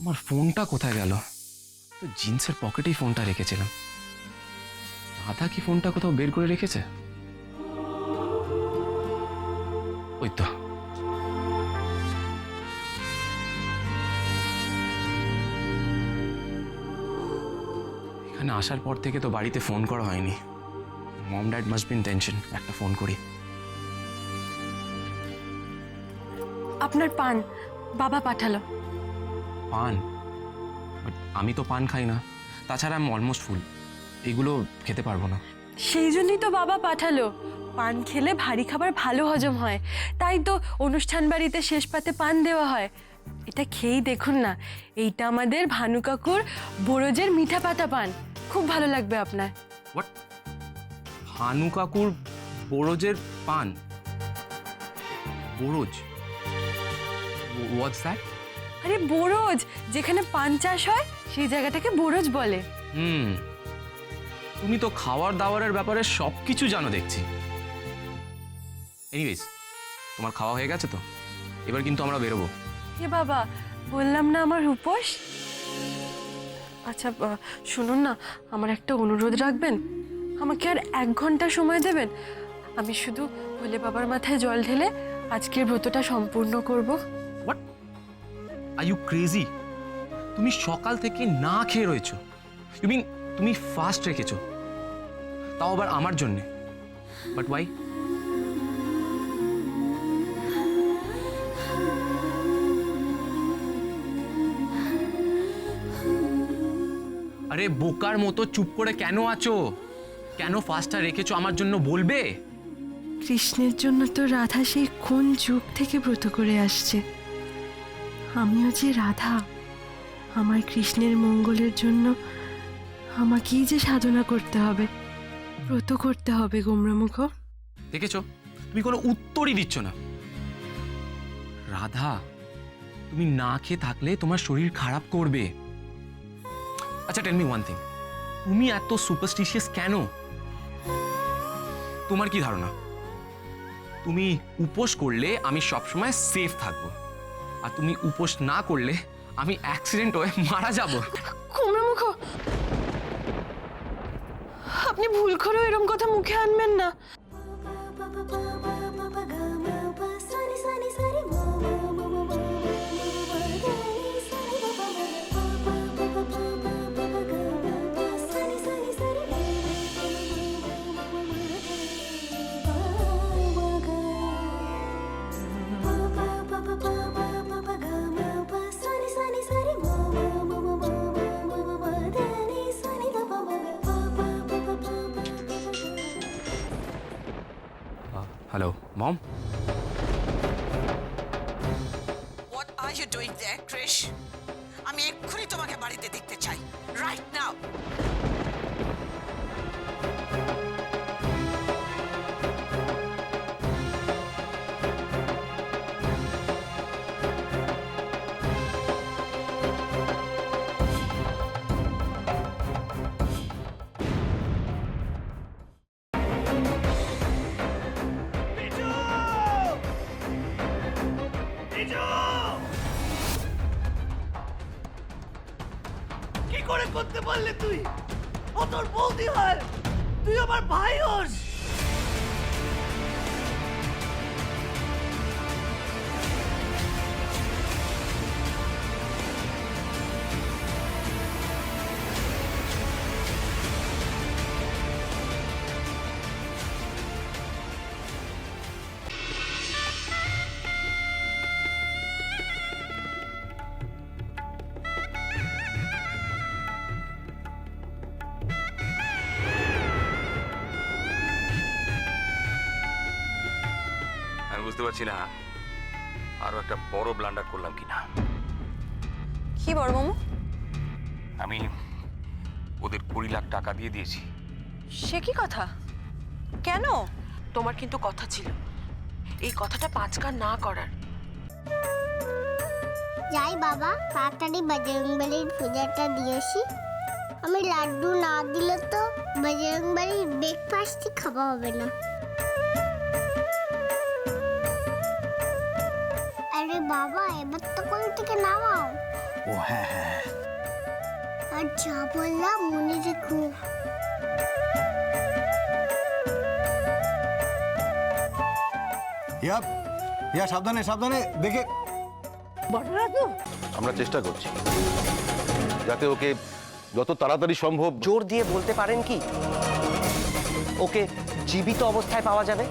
আমার ফোনটা কোথায় গেল? তো জিন্সের পকেটেই ফোনটা রেখেছিলাম। রাধা কি ফোনটা কোথাও বের করে রেখেছে? ওই তো। এখানে আসার পর থেকে তো বাড়িতে ফোন করা হয়নি। Mom dad must be in tension. একটা ফোন করি। আপনার পান বাবা পাঠালো। পান? বাট আমি তো পান খাই না। তাছাড়া আমি অলমোস্ট ফুল, এগুলো খেতে পারবো না। সেই জন্যই তো বাবা পাঠালো। পান খেলে ভারী খাবার ভালো হজম হয়, তাই তো অনুষ্ঠান বাড়িতে শেষ পাতে পান দেওয়া হয়। এটা খেয়েই দেখুন না, এইটা আমাদের ভানু কাকুর বরজের মিঠা পাতা পান, খুব ভালো লাগবে আপনার। হোয়াট? ভানু কাকুর বরজের পান? বরজ? What's that? আরে বরজ, যেখানে পান চাষ হয় সেই জায়গাটাকে বরজ বলে। তুমি তো খাওয়ার দাওয়ারের ব্যাপারে সবকিছু জানো দেখছি। এনিওয়েজ, তোমার খাওয়া হয়ে গেছে তো? এবার কিন্তু আমরা বেরোবো। হে বাবা, বললাম না আমার উপোস। আচ্ছা শুনুন না, আমার একটা অনুরোধ রাখবেন। আমাকে আর 1 ঘন্টা সময় দেবেন। আমি শুধু ভোলে বাবার মাথায় জল ঢেলে আজকের ব্রতটা সম্পূর্ণ করব। হোয়াট? Are you crazy? তুমি সকাল থেকে না খেয়ে রয়েছো। ইউ মিন তুমি ফাস্ট রেখেছো, তাও আবার আমার জন্যে। But why? আরে বোকার মতো চুপ করে কেন আছো? কেন ফাস্টটা রেখেছো আমার জন্য বলবে? কৃষ্ণের জন্য তো রাধা সেই কোন যুগ থেকে ব্রত করে আসছে। আমিও যে রাধা, আমার কৃষ্ণের মঙ্গলের জন্য আমাকেই যে সাধনা করতে হবে, ব্রত করতে হবে। গোমরামুখ, দেখেছো, তুমি কোনো উত্তরই দিচ্ছ না। রাধা, তুমি না খেয়ে থাকলে তোমার শরীর খারাপ করবে। আচ্ছা টেল মি ওয়ান থিং, তুমি এত সুপারস্টিশিয়াস কেন? তোমার কি ধারণা তুমি উপোস করলে আমি সবসময় সেফ থাকবো, আর তুমি উপোস না করলে আমি অ্যাক্সিডেন্ট হয়ে মারা যাব? গোমরামুখ, আপনি ভুল করেও এরকম কথা মুখে আনবেন না। Hello mom. What are you doing there, Krish? আমি এক্ষুনি তোমাকে বাড়িতে দেখতে চাই, right now. কি করে করতে পারলে তুই? ও তোর বৌদি হয়, তুই আমার ভাই হোস। আমি বুঝতে পারছি না আরো একটা বড় ব্লান্ডার করলাম কিনা। কি বড় মামু? আমি ওদের 20 লাখ টাকা দিয়ে দিয়েছি। সে কি কথা? কেন? তোমার কিন্তু কথা ছিল এই কথাটা 5 কান না করার। যাই বাবা, তাড়াতাড়ি বজরংবলীর পূজাটা দিয়েছি। আমি লাড্ডু না দিলে তো বজরংবলীর ব্রেকফাস্টই খাওয়া হবে না। আরে বাবা, এবার তো কোল থেকে নামাও। ও হ্যাঁ হ্যাঁ, আর যা বললাম মনে রেখো। ইয়া ইয়া সাবধানে সাবধানে দেখে। আমরা চেষ্টা করছি যাতে ওকে যত তাড়াতাড়ি সম্ভব। জোর দিয়ে বলতে পারেন কি ওকে জীবিত অবস্থায় পাওয়া যাবে?